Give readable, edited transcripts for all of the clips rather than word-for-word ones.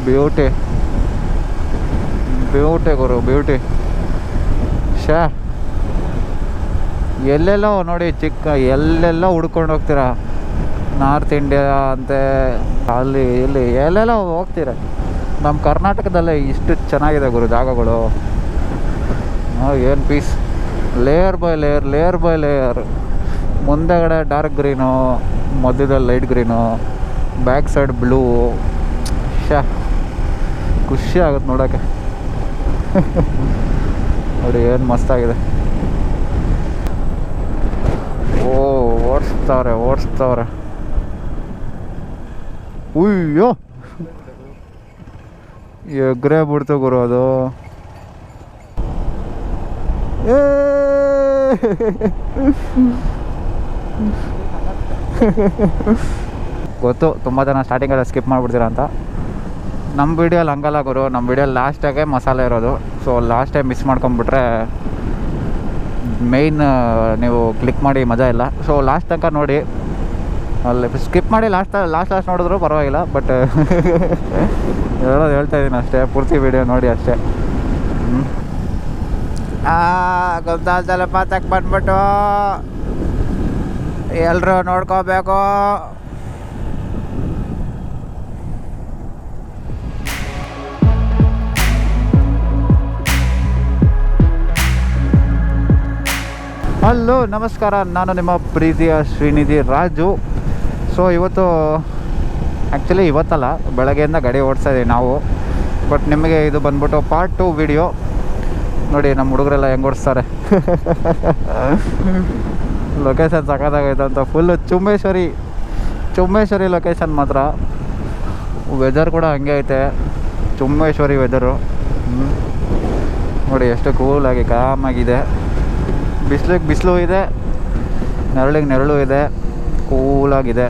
Beauty beauty ಗುರು beauty. Shah ಎಲ್ಲೆಲ್ಲೋ ನೋಡಿ ಎಲ್ಲೆಲ್ಲ ಹುಡ್ಕೊಂಡು ಹೋಗ್ತೀರಾ. ನಾರ್ತ್ ಇಂಡಿಯಾ ಅಂತೆ ಅಲ್ಲಿ ಇಲ್ಲಿ ಎಲ್ಲೆಲ್ಲ ಹೋಗ್ತೀರ. ನಮ್ಮ ಕರ್ನಾಟಕದಲ್ಲೇ ಇಷ್ಟು ಚೆನ್ನಾಗಿದೆ ಗುರು ಜಾಗಗಳು. ಏನು piece. Layer by layer layer by layer. ಮುಂದೆಗಡೆ ಡಾರ್ಕ್ ಗ್ರೀನು, ಮಧ್ಯದಲ್ಲಿ light green, back side blue. ಶಾ ಖುಷಿ ಆಗುತ್ತೆ ನೋಡೋಕ್ಕೆ. ನೋಡಿ ಏನು ಮಸ್ತಾಗಿದೆ. ಓಡಿಸ್ತಾವ್ರೆ. ಉಯ್ಯೋ ಎಗ್ರೆ ಬಿಡ್ತು ಗುರು ಅದು. ಗೊತ್ತು ತುಂಬ ಜನ ಸ್ಟಾರ್ಟಿಂಗಲ್ಲಿ ಸ್ಕಿಪ್ ಮಾಡಿಬಿಡ್ತೀರ ಅಂತ. ನಮ್ಮ ವೀಡಿಯೋಲಿ ಹಂಗಲ್ಲ ಗುರು. ನಮ್ಮ ವೀಡಿಯೋಲಿ ಲಾಸ್ಟಾಗೆ ಮಸಾಲೆ ಇರೋದು. ಸೊ ಲಾಸ್ಟ್ ಟೈಮ್ ಮಿಸ್ ಮಾಡ್ಕೊಂಬಿಟ್ರೆ ಮೇಯ್ನ್ ನೀವು ಕ್ಲಿಕ್ ಮಾಡಿ ಮಜಾ ಇಲ್ಲ. ಸೊ ಲಾಸ್ಟ್ ತನಕ ನೋಡಿ. ಅಲ್ಲಿ ಸ್ಕಿಪ್ ಮಾಡಿ ಲಾಸ್ಟ್ ನೋಡಿದ್ರು ಪರವಾಗಿಲ್ಲ. ಬಟ್ ಹೇಳ್ತಾಯಿದ್ದೀನಿ ಅಷ್ಟೇ. ಪೂರ್ತಿ ವೀಡಿಯೋ ನೋಡಿ ಅಷ್ಟೇ. ಗುಂದಾಲ್ ಜಲಪಾತಕ್ಕೆ ಬಂದ್ಬಿಟ್ಟು ಎಲ್ಲರೂ ನೋಡ್ಕೋಬೇಕು. ಹಲೋ ನಮಸ್ಕಾರ, ನಾನು ನಿಮ್ಮ ಪ್ರೀತಿಯ ಶ್ರೀನಿಧಿ ರಾಜು. ಸೊ ಇವತ್ತು ಆ್ಯಕ್ಚುಲಿ ಇವತ್ತಲ್ಲ, ಬೆಳಗ್ಗೆಯಿಂದ ಗಾಡಿ ಓಡಿಸ್ತಾ ಇದ್ದೀವಿ ನಾವು. ಬಟ್ ನಿಮಗೆ ಇದು ಬಂದ್ಬಿಟ್ಟು ಪಾರ್ಟ್ 2 ವಿಡಿಯೋ. ನೋಡಿ ನಮ್ಮ ಹುಡುಗರೆಲ್ಲ ಹೆಂಗೆ ಓಡಿಸ್ತಾರೆ. ಲೊಕೇಶನ್ ಸಖತ್ತಾಗೈತೆ ಅಂತ. ಫುಲ್ಲು ಚುಮ್ಮೇಶ್ವರಿ ಲೊಕೇಶನ್ ಮಾತ್ರ. ವೆದರ್ ಕೂಡ ಹಂಗೆ ಐತೆ, ಚುಮ್ಮೇಶ್ವರಿ ವೆದರು. ನೋಡಿ ಎಷ್ಟು ಕೂಲಾಗಿ ಕಾಮಾಗಿದೆ. ಬಿಸಿಲು ಇದೆ, ನೆರಳು ಇದೆ, ಕೂಲಾಗಿದೆ.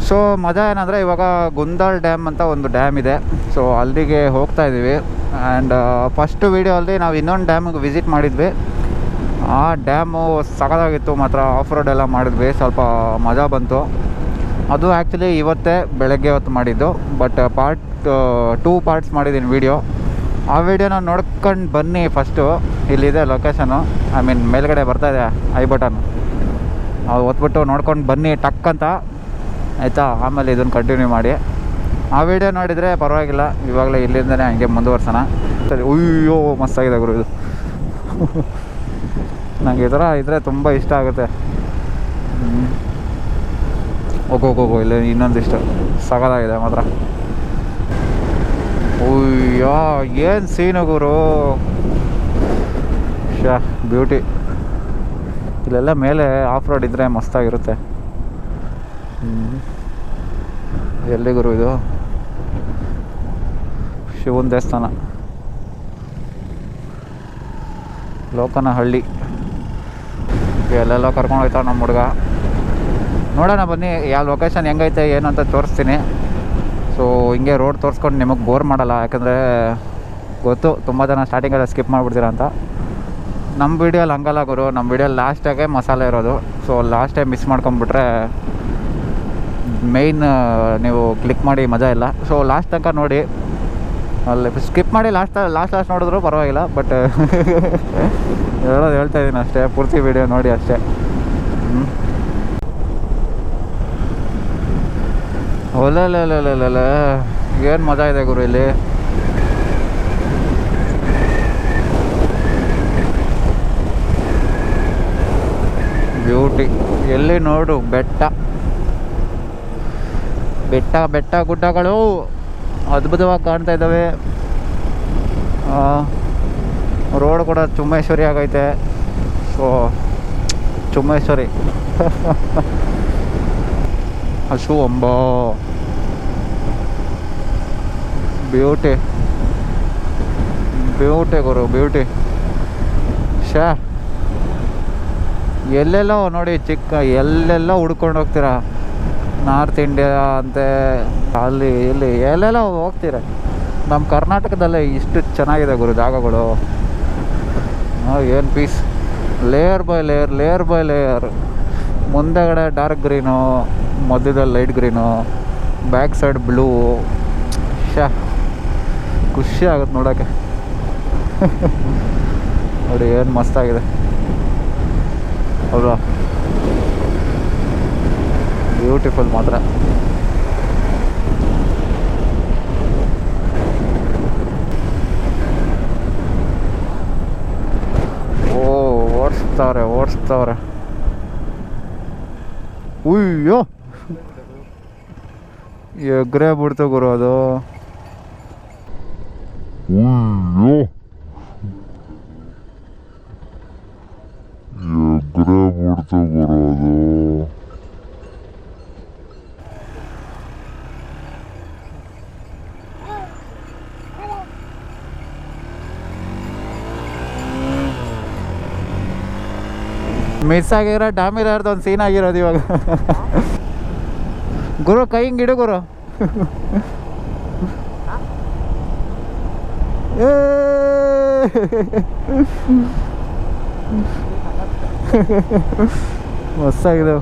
ಸೊ ಮಜಾ ಏನಂದರೆ ಇವಾಗ ಗುಂದಾಲ್ ಡ್ಯಾಮ್ ಅಂತ ಒಂದು ಡ್ಯಾಮ್ ಇದೆ. ಸೊ ಅಲ್ಲಿಗೆ ಹೋಗ್ತಾ ಇದ್ದೀವಿ. ಆ್ಯಂಡ್ ಫಸ್ಟ್ ವೀಡಿಯೋಲ್ಲಿ ನಾವು ಇನ್ನೊಂದು ಡ್ಯಾಮಿಗೆ ವಿಸಿಟ್ ಮಾಡಿದ್ವಿ. ಆ ಡ್ಯಾಮು ಸಖತ್ತಾಗಿತ್ತು ಮಾತ್ರ. ಆಫ್ ರೋಡ್ ಎಲ್ಲ ಮಾಡಿದ್ವಿ, ಸ್ವಲ್ಪ ಮಜಾ ಬಂತು. ಅದು ಆ್ಯಕ್ಚುಲಿ ಇವತ್ತೇ ಬೆಳಗ್ಗೆ ಹೊತ್ತು ಮಾಡಿದ್ದು. ಬಟ್ ಪಾರ್ಟ್ 2 ಪಾರ್ಟ್ಸ್ ಮಾಡಿದ್ದೀನಿ ವೀಡಿಯೋ. ಆ ವಿಡಿಯೋನ ನೋಡ್ಕೊಂಡು ಬನ್ನಿ. ಫಸ್ಟು ಇಲ್ಲಿದೆ ಲೊಕೇಶನು, ಐ ಮೀನ್ ಮೇಲ್ಗಡೆ ಬರ್ತಾಯಿದೆ ಐ ಬಟನ್, ಅದು ಒತ್ಬಿಟ್ಟು ನೋಡ್ಕೊಂಡು ಬನ್ನಿ ಟಕ್ ಅಂತ, ಆಯಿತಾ? ಆಮೇಲೆ ಇದನ್ನು ಕಂಟಿನ್ಯೂ ಮಾಡಿ. ಆ ವಿಡಿಯೋ ನೋಡಿದರೆ ಪರವಾಗಿಲ್ಲ. ಇವಾಗಲೇ ಇಲ್ಲಿಂದನೇ ಹಂಗೆ ಮುಂದುವರ್ಸೋಣ. ಸರಿ. ಅಯ್ಯೋ ಮಸ್ತಾಗಿದೆ ಗುರು ಇದು. ನನಗೆ ಈ ಥರ ಇದ್ದರೆ ತುಂಬ ಇಷ್ಟ ಆಗುತ್ತೆ. ಹೋಗೋ ಇಲ್ಲಿ ಇನ್ನೊಂದಿಷ್ಟು ಸಗದಾಗಿದೆ ಮಾತ್ರ. ಅಯ್ಯೋ ಏನು ಸೀನು ಗುರು. ಶಾ ಬ್ಯೂಟಿ. ಇಲ್ಲೆಲ್ಲ ಮೇಲೆ ಆಫ್ ರೋಡ್ ಇದ್ದರೆ ಮಸ್ತಾಗಿರುತ್ತೆ. ಎಲ್ಲಿ ಗುರು ಇದು? ಶಿವನ ದೇವಸ್ಥಾನ, ಲೋಕನಹಳ್ಳಿ. ಎಲ್ಲೆಲ್ಲ ಕರ್ಕೊಂಡು ಹೋಯ್ತಾವ ನಮ್ಮ ಹುಡುಗ. ನೋಡೋಣ ಬನ್ನಿ ಯಾವ ಲೊಕೇಶನ್ ಹೆಂಗೈತೆ ಏನು ಅಂತ ತೋರಿಸ್ತೀನಿ. ಸೊ ಹಿಂಗೆ ರೋಡ್ ತೋರಿಸ್ಕೊಂಡು ನಿಮಗೆ ಬೋರ್ ಮಾಡಲ್ಲ, ಯಾಕಂದರೆ ಗೊತ್ತು ತುಂಬ ಜನ ಸ್ಟಾರ್ಟಿಂಗಲ್ಲಿ ಸ್ಕಿಪ್ ಮಾಡಿಬಿಡ್ತೀರ ಅಂತ. ನಮ್ಮ ವೀಡಿಯೋಲಿ ಹಂಗಲ್ಲ ಗುರು. ನಮ್ಮ ವೀಡಿಯೋಲಿ ಲಾಸ್ಟಾಗೆ ಮಸಾಲೆ ಇರೋದು. ಸೊ ಲಾಸ್ಟ್ ಟೈಮ್ ಮಿಸ್ ಮಾಡ್ಕೊಂಬಿಟ್ರೆ ಮೇಯ್ನ್ ನೀವು ಕ್ಲಿಕ್ ಮಾಡಿ ಮಜಾ ಇಲ್ಲ. ಸೊ ಲಾಸ್ಟ್ ತನಕ ನೋಡಿ. ಅಲ್ಲಿ ಸ್ಕಿಪ್ ಮಾಡಿ ಲಾಸ್ಟ್ ನೋಡಿದ್ರು ಪರವಾಗಿಲ್ಲ. ಬಟ್ ಹೇಳ್ತಾಯಿದ್ದೀನಿ ಅಷ್ಟೇ. ಪೂರ್ತಿ ವೀಡಿಯೋ ನೋಡಿ ಅಷ್ಟೇ. ಒಲ್ಲ ಏನು ಮಜಾ ಇದೆ ಗುರು ಇಲ್ಲಿ. ಬ್ಯೂಟಿ. ಎಲ್ಲಿ ನೋಡು ಬೆಟ್ಟ ಗುಡ್ಡಗಳು ಅದ್ಭುತವಾಗಿ ಕಾಣ್ತಾ ಇದ್ದಾವೆ. ರೋಡ್ ಕೂಡ ಚುಮ್ಮೇಶ್ವರಿ ಆಗೈತೆ. ಸೊ ಚುಮ್ಮೇಶ್ವರಿ ಹಸು ಅಂಬೋ ಬ್ಯೂಟಿ ಗುರು ಬ್ಯೂಟಿ. ಶಾ ಎಲ್ಲೆಲ್ಲೋ ನೋಡಿ ಎಲ್ಲೆಲ್ಲ ಹುಡ್ಕೊಂಡು ಹೋಗ್ತೀರಾ. ನಾರ್ತ್ ಇಂಡಿಯಾ ಅಂತೆ ಅಲ್ಲಿ ಇಲ್ಲಿ ಎಲ್ಲೆಲ್ಲ ಹೋಗ್ತೀರ. ನಮ್ಮ ಕರ್ನಾಟಕದಲ್ಲೇ ಇಷ್ಟು ಚೆನ್ನಾಗಿದೆ ಗುರು ಜಾಗಗಳು. ಏನು ಪೀಸ್. Layer by layer. ಮುಂದೆಗಡೆ ಡಾರ್ಕ್ ಗ್ರೀನು, ಮಧ್ಯದಲ್ಲಿ light green, back side blue. ಖುಷಿ ಆಗುತ್ತೆ ನೋಡೋಕ್ಕೆ. ನೋಡಿ ಏನು ಮಸ್ತಾಗಿದೆ ಅಲ್ವಾ, ಬ್ಯೂಟಿಫುಲ್ ಮಾತ್ರ. ಓಡಿಸ್ತಾವ್ರೆ. ಉಯ್ಯೋ ಎಗ್ರೆ ಬಿಡ್ತು ಗುರು ಅದು. ಮಿಸ್ ಆಗಿರೋ ಡ್ಯಾಮ್ ಇರೋದು ಒಂದು ಸೀನ್ ಆಗಿರೋದು ಇವಾಗ. ಗುರು ಕೈ ಹಿಂಗೆ ಇಡು ಗುರು. ಮಸ್ತಾಗಿದೆ.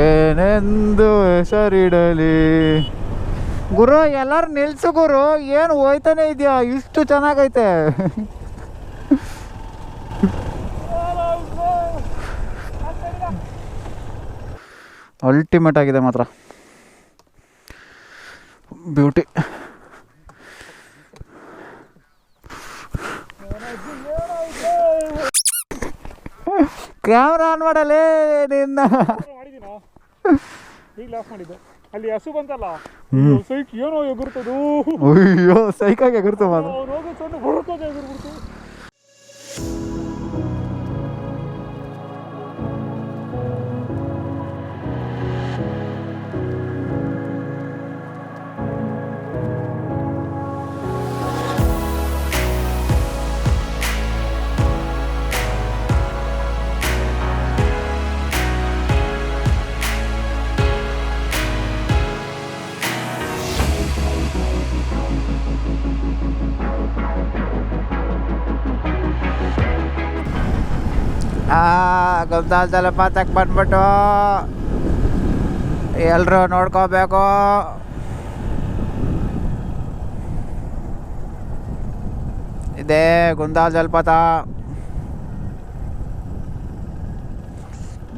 ಏನೆಂದು ಹೆಸರಿಡಲಿ ಗುರು. ಎಲ್ಲರೂ ನಿಲ್ಸು ಗುರು, ಏನು ಹೋಯ್ತಾನೆ ಇದೆಯಾ, ಇಷ್ಟು ಚೆನ್ನಾಗೈತೆ. ಅಲ್ಟಿಮೇಟ್ ಆಗಿದೆ ಮಾತ್ರ, ಬ್ಯೂಟಿ. ಕ್ಯಾಮ್ರಾ ಆನ್ ಮಾಡಲೇ ನಿನ್ನ. ಅಲ್ಲಿ ಹಸು ಬಂತಲ್ಲ, ಸೈಕ್ ಏನೋ ಎಗುರ್ತದು. ಅಯ್ಯೋ ಸೈಕಾಗಿ ಎಗುರ್ತು ಮಾತ್ರ. ಗುಂದಾಲ್ ಜಲಪಾತಕ್ಕೆ ಬಂದ್ಬಿಟ್ಟು ಎಲ್ಲರೂ ನೋಡ್ಕೋಬೇಕು. ಇದೇ ಗುಂದಾಲ್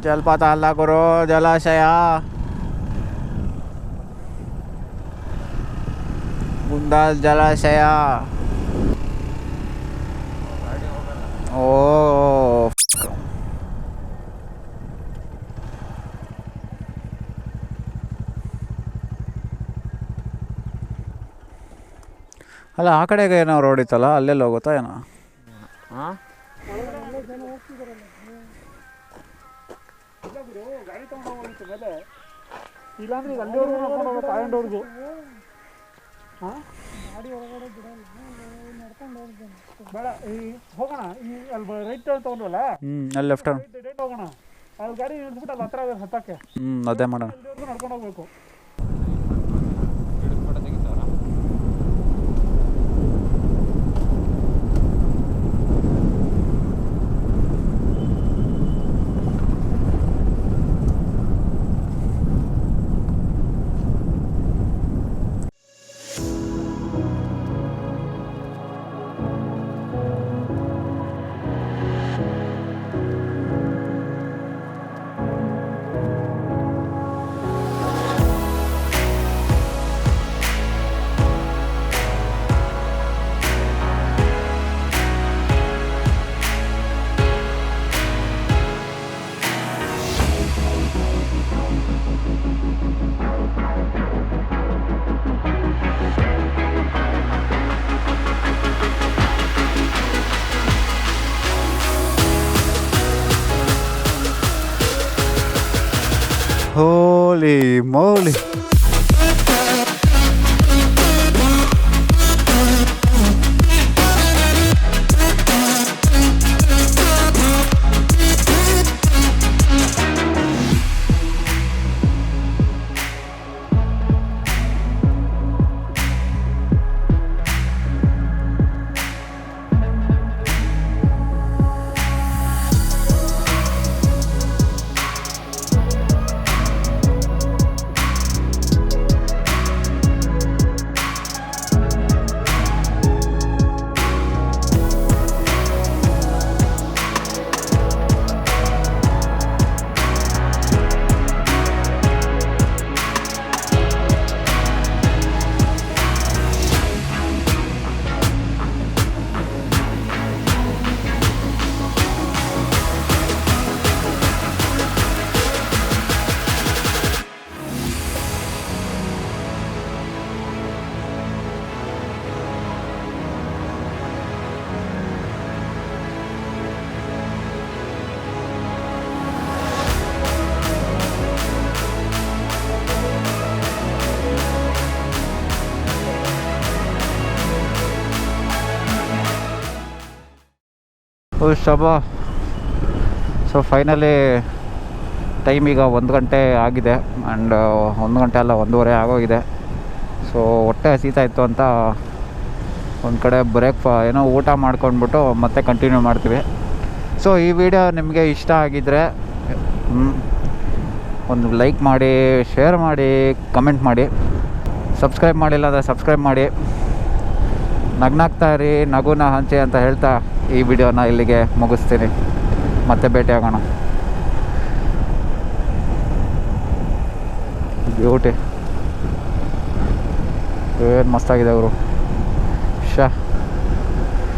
ಜಲಪಾತ ಅಲ್ಲ ಗುರು, ಜಲಾಶಯ. ಗುಂದಾಲ್ ಜಲಾಶಯ. ಓ ಅಲ್ಲ, ಆ ಕಡೆಗೆ ಏನೋ ರೋಡ್ ಇತ್ತಲ್ಲ, ಅಲ್ಲೆಲ್ಲ ಹೋಗುತ್ತಾ ಏನೋ. ಇಲ್ಲಾಂದ್ರೆ ಅಲ್ಲಿವರೆಗೂ ಬೇಡ, ಹೋಗೋಣ. ಅಲ್ಲಿ ರೈಟ್ ತಗೊಂಡ್ವಲ್ಲ, ಅಲ್ಲಿ ಲೆಫ್ಟ್ ಹೋಗೋಣ. ಅಲ್ಲಿ ಗಾಡಿ ನಿಲ್ಸ್ಬಿಟ್ಟು ಅಲ್ಲಿ ಹತ್ರ ಹತ್ತಕ್ಕೆ. ಅದೇ ಮಾಡೋಣ. ನಡ್ಕೊಂಡು ಹೋಗ್ಬೇಕು. Holy moly! ಶಬಾ. ಸೊ ಫೈನಲಿ ಟೈಮ್ ಈಗ 1 ಗಂಟೆ ಆಗಿದೆ. ಆ್ಯಂಡ್ 1 ಗಂಟೆ ಅಲ್ಲ, 1:15 ಆಗೋಗಿದೆ. ಸೊ ಹೊಟ್ಟೆ ಹಸೀತಾ ಇತ್ತು ಅಂತ ಒಂದು ಕಡೆ ಏನೋ ಊಟ ಮಾಡ್ಕೊಂಡ್ಬಿಟ್ಟು ಮತ್ತೆ ಕಂಟಿನ್ಯೂ ಮಾಡ್ತೀವಿ. ಸೊ ಈ ವಿಡಿಯೋ ನಿಮಗೆ ಇಷ್ಟ ಆಗಿದ್ದರೆ ಒಂದು ಲೈಕ್ ಮಾಡಿ, ಶೇರ್ ಮಾಡಿ, ಕಮೆಂಟ್ ಮಾಡಿ. ಸಬ್ಸ್ಕ್ರೈಬ್ ಮಾಡಿಲ್ಲ ಅಂದರೆ ಸಬ್ಸ್ಕ್ರೈಬ್ ಮಾಡಿ. ನಗ್ನಾಗ್ತಾ ಇರಿ, ನಗುನ ಹಂಚಿ ಅಂತ ಹೇಳ್ತಾ ಈ ವಿಡಿಯೋನ ಇಲ್ಲಿಗೆ ಮುಗಿಸ್ತೀನಿ. ಮತ್ತೆ ಭೇಟಿ ಆಗೋಣ. ಬ್ಯೂಟಿ ಏನು ಮಸ್ತಾಗಿದೆ ಅವರು. ಶಾ